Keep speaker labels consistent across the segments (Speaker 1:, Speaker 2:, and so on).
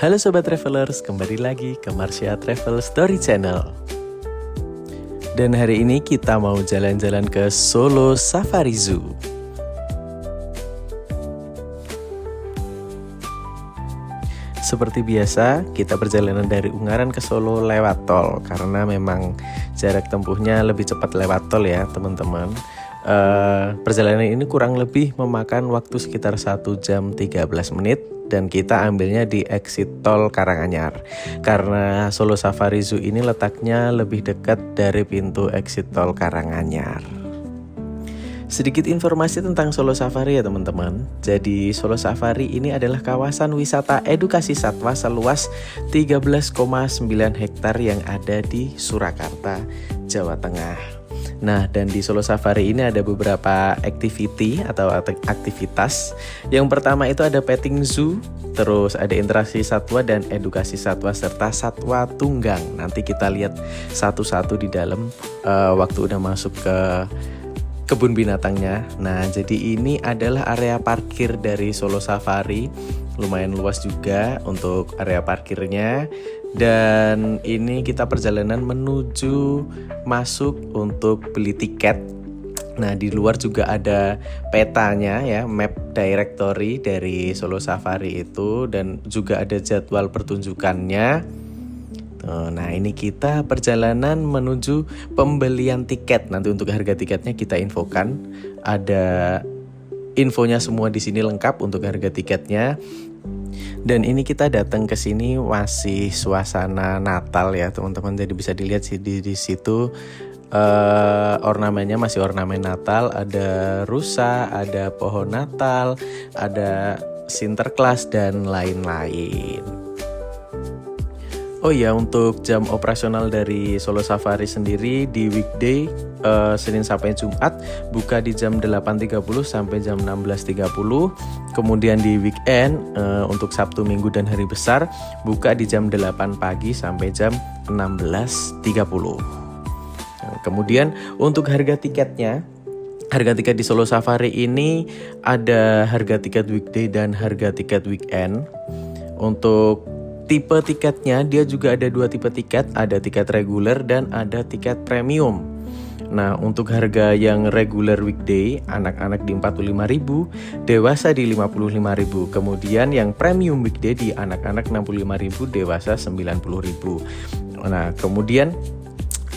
Speaker 1: Halo Sobat Travelers, kembali lagi ke Marsha Travel Story Channel. Dan hari ini kita mau jalan-jalan ke Solo Safari Zoo. Seperti biasa, kita perjalanan dari Ungaran ke Solo lewat tol, karena memang jarak tempuhnya lebih cepat lewat tol ya teman-teman. Perjalanan ini kurang lebih memakan waktu sekitar 1 jam 13 menit. Dan kita ambilnya di exit tol Karanganyar, karena Solo Safari Zoo ini letaknya lebih dekat dari pintu exit tol Karanganyar. Sedikit informasi tentang Solo Safari ya teman-teman. Jadi Solo Safari ini adalah kawasan wisata edukasi satwa seluas 13,9 hektar yang ada di Surakarta, Jawa Tengah. Nah, dan di Solo Safari ini ada beberapa activity atau aktivitas. Yang pertama itu ada petting zoo, terus ada interaksi satwa dan edukasi satwa serta satwa tunggang. Nanti kita lihat satu-satu di dalam waktu udah masuk ke kebun binatangnya. Nah, jadi ini adalah area parkir dari Solo Safari. Lumayan luas juga untuk area parkirnya. Dan ini kita perjalanan menuju masuk untuk beli tiket. Nah, di luar juga ada petanya ya, map directory dari Solo Safari itu, dan juga ada jadwal pertunjukannya. Nah, ini kita perjalanan menuju pembelian tiket. Nanti untuk harga tiketnya kita infokan. Ada infonya semua di sini lengkap untuk harga tiketnya. Dan ini kita datang ke sini masih suasana Natal ya teman-teman. Jadi bisa dilihat sih di situ ornamennya masih ornamen Natal. Ada rusa, ada pohon Natal, ada Sinterklas dan lain-lain. Oh iya, untuk jam operasional dari Solo Safari sendiri di weekday Senin sampai Jumat buka di jam 8.30 sampai jam 16.30. Kemudian di weekend untuk Sabtu, Minggu dan hari besar buka di jam 8 pagi sampai jam 16.30. Kemudian untuk harga tiketnya, harga tiket di Solo Safari ini ada harga tiket weekday dan harga tiket weekend. Untuk tipe tiketnya dia juga ada 2 tipe tiket, ada tiket reguler dan ada tiket premium. Nah, untuk harga yang regular weekday anak-anak di 45.000, dewasa di 55.000. Kemudian yang premium weekday di anak-anak 65.000, dewasa 90.000. Nah, kemudian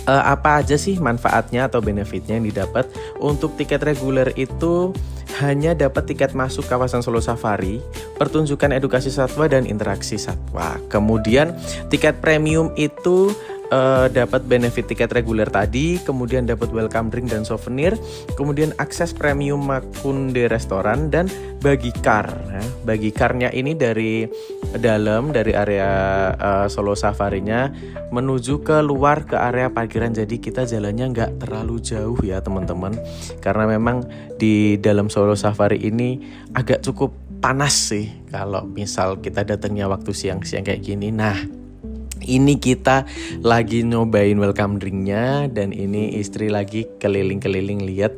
Speaker 1: apa aja sih manfaatnya atau benefitnya yang didapat? Untuk tiket reguler itu hanya dapat tiket masuk kawasan Solo Safari, pertunjukan edukasi satwa dan interaksi satwa. Kemudian tiket premium itu dapat benefit tiket reguler tadi, kemudian dapat welcome drink dan souvenir, kemudian akses premium Makunde restoran dan bagi car. Bagi carnya ini dari dalam, dari area Solo Safarinya menuju ke luar ke area parkiran. Jadi kita jalannya nggak terlalu jauh ya teman-teman, karena memang di dalam Solo Safari ini agak cukup panas sih kalau misal kita datangnya waktu siang-siang kayak gini. Nah, ini kita lagi nyobain welcome drinknya, dan ini istri lagi keliling-keliling lihat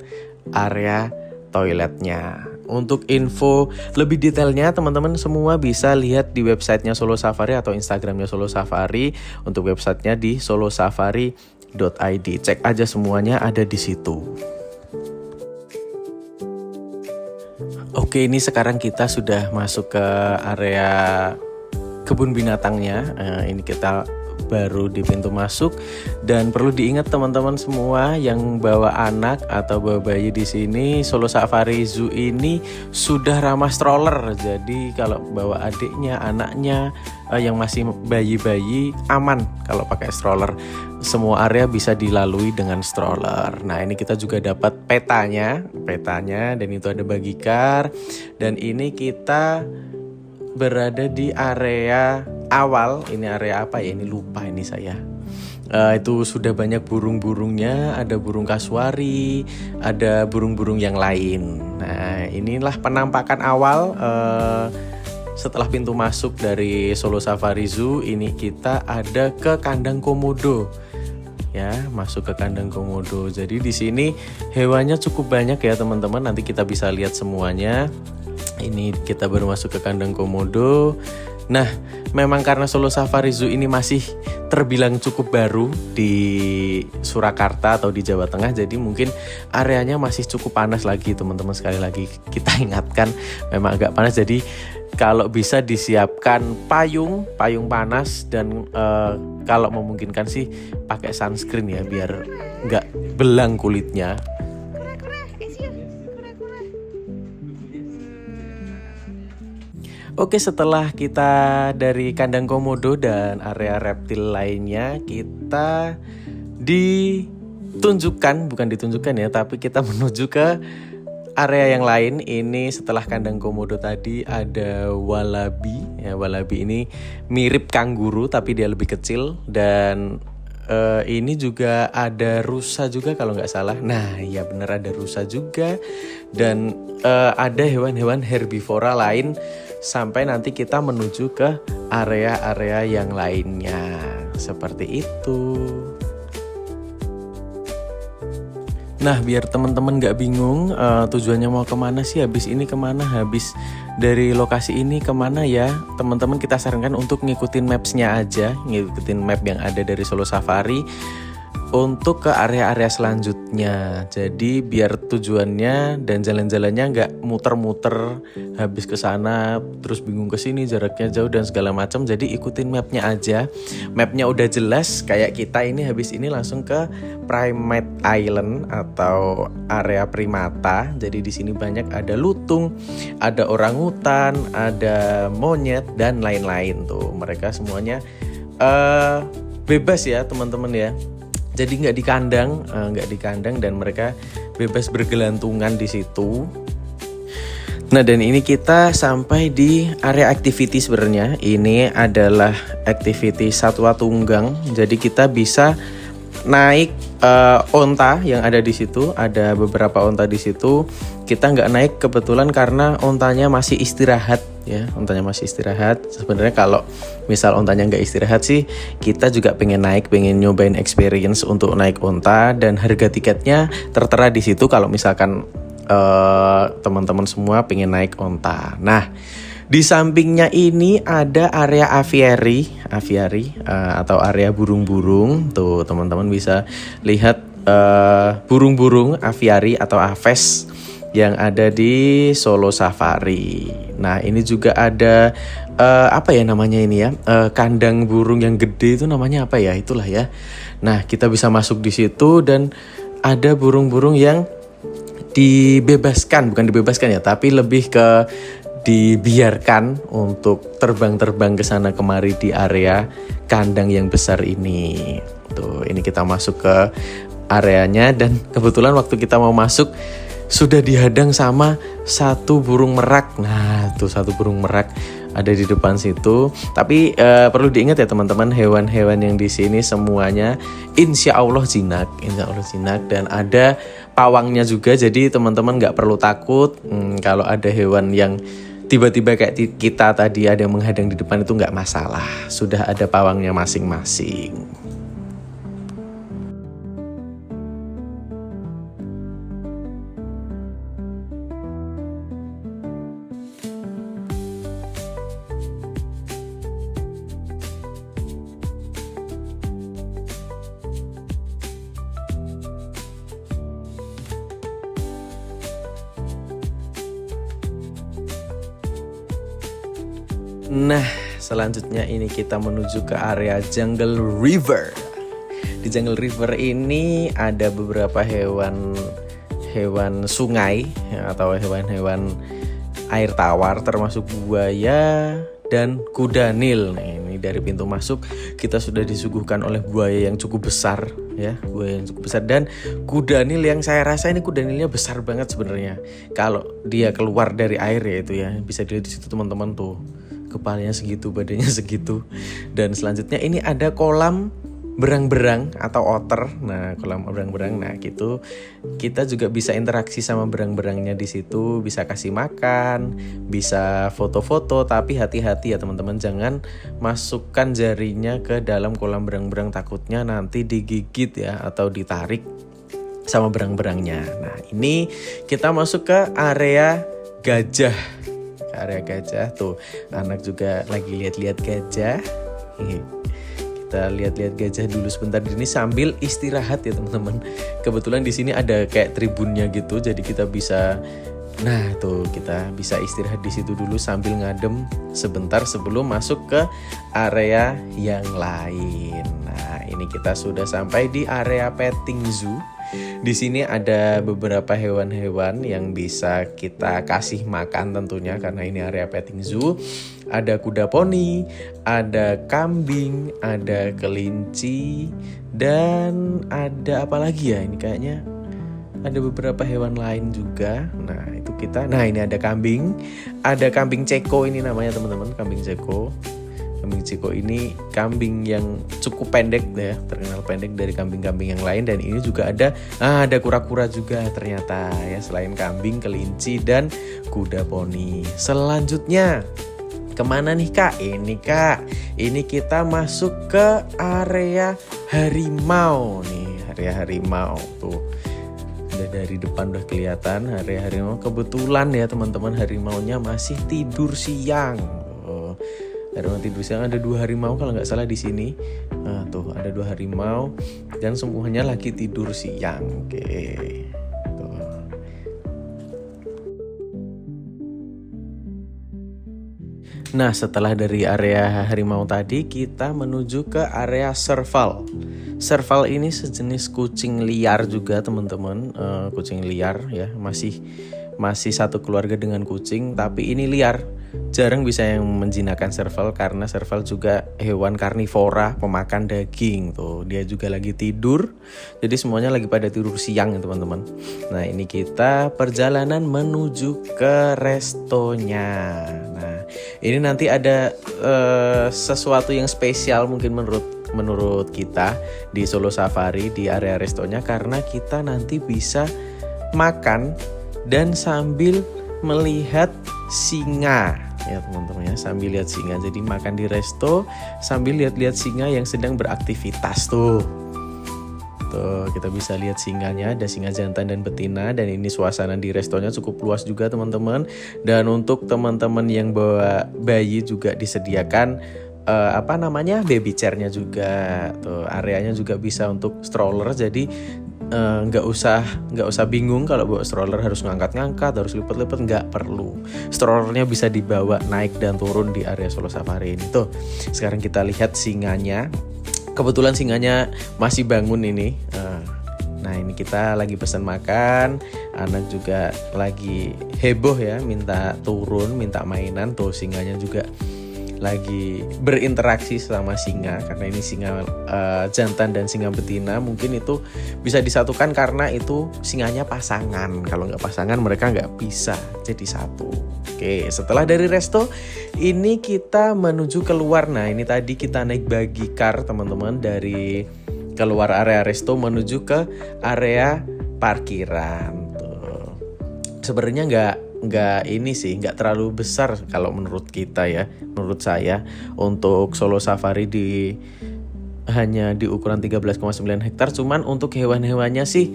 Speaker 1: area toiletnya. Untuk info lebih detailnya teman-teman semua bisa lihat di websitenya Solo Safari atau Instagramnya Solo Safari. Untuk websitenya di solosafari.id. Cek aja semuanya ada di situ. Oke, ini sekarang kita sudah masuk ke area kebun binatangnya. Ini kita baru di pintu masuk, dan perlu diingat teman-teman semua yang bawa anak atau bawa bayi di sini, Solo Safari Zoo ini sudah ramah stroller. Jadi kalau bawa adiknya, anaknya yang masih bayi-bayi aman kalau pakai stroller. Semua area bisa dilalui dengan stroller. Nah, ini kita juga dapat petanya, dan itu ada bagi car. Dan ini kita berada di area awal. Ini area apa ya? Ini lupa ini saya. Itu sudah banyak burung-burungnya, ada burung kasuari, ada burung-burung yang lain. Nah, inilah penampakan awal setelah pintu masuk dari Solo Safari Zoo. Ini kita ada ke kandang komodo. Ya, masuk ke kandang komodo. Jadi di sini hewannya cukup banyak ya teman-teman. Nanti kita bisa lihat semuanya. Ini kita baru masuk ke kandang komodo. Nah, memang karena Solo Safari Zoo ini masih terbilang cukup baru di Surakarta atau di Jawa Tengah, jadi mungkin areanya masih cukup panas lagi teman-teman. Sekali lagi kita ingatkan memang agak panas, jadi kalau bisa disiapkan payung panas dan kalau memungkinkan sih pakai sunscreen ya biar nggak belang kulitnya. Oke, setelah kita dari kandang komodo dan area reptil lainnya, kita bukan ditunjukkan ya, tapi kita menuju ke area yang lain. Ini setelah kandang komodo tadi ada wallaby. Ya, wallaby ini mirip kanguru tapi dia lebih kecil, dan ini juga ada rusa juga kalau nggak salah. Nah, ya benar ada rusa juga, dan ada hewan-hewan herbivora lain sampai nanti kita menuju ke area-area yang lainnya. Seperti itu. Nah, biar teman-teman gak bingung tujuannya mau kemana sih, habis ini kemana, habis dari lokasi ini kemana ya, teman-teman kita sarankan untuk ngikutin maps-nya aja, ngikutin map yang ada dari Solo Safari untuk ke area-area selanjutnya. Jadi biar tujuannya dan jalan-jalannya nggak muter-muter habis ke sana terus bingung ke sini, jaraknya jauh dan segala macam. Jadi ikutin mapnya aja. Mapnya udah jelas, kayak kita ini habis ini langsung ke Primate Island atau area primata. Jadi di sini banyak ada lutung, ada orangutan, ada monyet dan lain-lain tuh. Mereka semuanya bebas ya teman-teman ya. Jadi nggak di kandang dan mereka bebas bergelantungan di situ. Nah, dan ini kita sampai di area activity sebenarnya. Ini adalah activity satwa tunggang. Jadi kita bisa naik onta yang ada di situ. Ada beberapa onta di situ. Kita nggak naik kebetulan karena ontanya masih istirahat ya. Ontanya masih istirahat. Sebenarnya kalau misal ontanya nggak istirahat sih, kita juga pengen nyobain experience untuk naik onta, dan harga tiketnya tertera di situ kalau misalkan teman-teman semua pengen naik onta. Nah, di sampingnya ini ada area aviary atau area burung-burung. Tuh teman-teman bisa lihat burung-burung aviary atau aves yang ada di Solo Safari. Nah, ini juga ada apa ya namanya ini ya, kandang burung yang gede itu namanya apa ya, itulah ya. Nah, kita bisa masuk di situ dan ada burung-burung yang bukan dibebaskan ya, tapi lebih ke dibiarkan untuk terbang-terbang ke sana kemari di area kandang yang besar ini. Tuh, ini kita masuk ke areanya, dan kebetulan waktu kita mau masuk sudah dihadang sama satu burung merak. Nah, tuh satu burung merak ada di depan situ. Tapi perlu diingat ya teman-teman, hewan-hewan yang di sini semuanya insya Allah jinak, dan ada pawangnya juga. Jadi teman-teman nggak perlu takut kalau ada hewan yang tiba-tiba kayak kita tadi ada yang menghadang di depan, itu nggak masalah. Sudah ada pawangnya masing-masing. Nah, selanjutnya ini kita menuju ke area Jungle River. Di Jungle River ini ada beberapa hewan sungai atau hewan-hewan air tawar, termasuk buaya dan kuda Nil. Nah, ini dari pintu masuk kita sudah disuguhkan oleh buaya yang cukup besar ya, buaya yang cukup besar, dan kuda Nil yang saya rasa ini kuda Nilnya besar banget sebenarnya. Kalau dia keluar dari air ya itu ya, bisa dilihat di situ teman-teman tuh. Kepalanya segitu, badannya segitu. Dan selanjutnya ini ada kolam berang-berang atau otter. Nah, kolam berang-berang. Nah, gitu. Kita juga bisa interaksi sama berang-berangnya di situ, bisa kasih makan, bisa foto-foto, tapi hati-hati ya teman-teman, jangan masukkan jarinya ke dalam kolam berang-berang, takutnya nanti digigit ya atau ditarik sama berang-berangnya. Nah, ini kita masuk ke area gajah. area gajah. Tuh, anak juga lagi lihat-lihat gajah. Kita lihat-lihat gajah dulu sebentar di sini sambil istirahat ya teman-teman. Kebetulan di sini ada kayak tribunnya gitu, jadi kita bisa, nah tuh kita bisa istirahat di situ dulu sambil ngadem sebentar sebelum masuk ke area yang lain. Nah, ini kita sudah sampai di area petting zoo. Di sini ada beberapa hewan-hewan yang bisa kita kasih makan tentunya karena ini area petting zoo. Ada kuda poni, ada kambing, ada kelinci, dan ada apa lagi ya? Ini kayaknya ada beberapa hewan lain juga. Nah, itu kita. Nah, ini ada kambing. Ada kambing ceko ini namanya teman-teman, kambing ceko. Kambing ceko ini kambing yang cukup pendek ya, terkenal pendek dari kambing-kambing yang lain. Dan ini juga ada kura-kura juga ternyata ya, selain kambing, kelinci, dan kuda poni. Selanjutnya kemana nih Kak? Ini kita masuk ke area harimau nih, area harimau tuh. Dari depan udah kelihatan area harimau. Kebetulan ya teman-teman, harimaunya masih tidur siang. Harimau tidur siang, ada 2 harimau kalau nggak salah di sini. Nah, tuh ada 2 harimau dan semuanya lagi tidur siang. Oke. Tuh. Nah, setelah dari area harimau tadi, kita menuju ke area serval. Serval ini sejenis kucing liar juga teman-teman, kucing liar ya, masih satu keluarga dengan kucing, tapi ini liar. Jarang bisa yang menjinakkan serval karena serval juga hewan karnivora, pemakan daging. Tuh, dia juga lagi tidur. Jadi semuanya lagi pada tidur siang ya teman-teman. Nah, ini kita perjalanan menuju ke restonya. Nah, ini nanti ada sesuatu yang spesial mungkin menurut kita di Solo Safari di area restonya, karena kita nanti bisa makan dan sambil melihat singa ya teman-teman ya, sambil lihat singa. Jadi makan di resto sambil lihat-lihat singa yang sedang beraktivitas tuh. Tuh, kita bisa lihat singanya, ada singa jantan dan betina, dan ini suasana di restonya cukup luas juga teman-teman. Dan untuk teman-teman yang bawa bayi juga disediakan baby chairnya juga. Tuh, areanya juga bisa untuk stroller, jadi nggak usah bingung kalau bawa stroller harus ngangkat-ngangkat, harus lipat-lipat, nggak perlu. Strollernya bisa dibawa naik dan turun di area Solo Safari ini. Tuh, sekarang kita lihat singanya. Kebetulan singanya masih bangun ini. Nah, ini kita lagi pesan makan. Anak juga lagi heboh ya, minta turun, minta mainan. Tuh, singanya juga lagi berinteraksi sama singa, karena ini singa jantan dan singa betina. Mungkin itu bisa disatukan karena itu singanya pasangan. Kalau nggak pasangan mereka nggak bisa jadi satu. Oke, setelah dari resto ini kita menuju keluar. Nah, ini tadi kita naik buggy car teman-teman, dari keluar area resto menuju ke area parkiran. Tuh, sebenarnya nggak terlalu besar kalau menurut kita ya, menurut saya untuk Solo Safari hanya di ukuran 13,9 hektar. Cuman untuk hewan-hewannya sih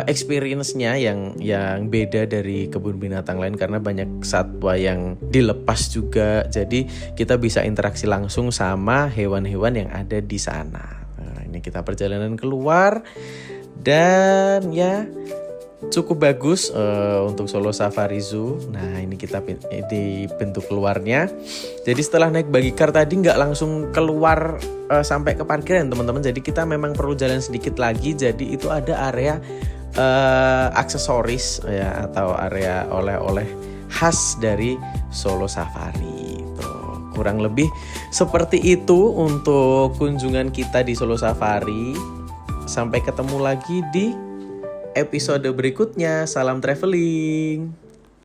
Speaker 1: experience-nya yang beda dari kebun binatang lain, karena banyak satwa yang dilepas juga, jadi kita bisa interaksi langsung sama hewan-hewan yang ada di sana. Nah, ini kita perjalanan keluar dan ya cukup bagus untuk Solo Safari Zoo. Nah, ini kita di pintu keluarnya. Jadi setelah naik buggy car tadi nggak langsung keluar sampai ke parkiran teman-teman. Jadi kita memang perlu jalan sedikit lagi. Jadi itu ada area aksesoris ya, atau area oleh-oleh khas dari Solo Safari. Tuh, kurang lebih seperti itu untuk kunjungan kita di Solo Safari. Sampai ketemu lagi di episode berikutnya. Salam traveling.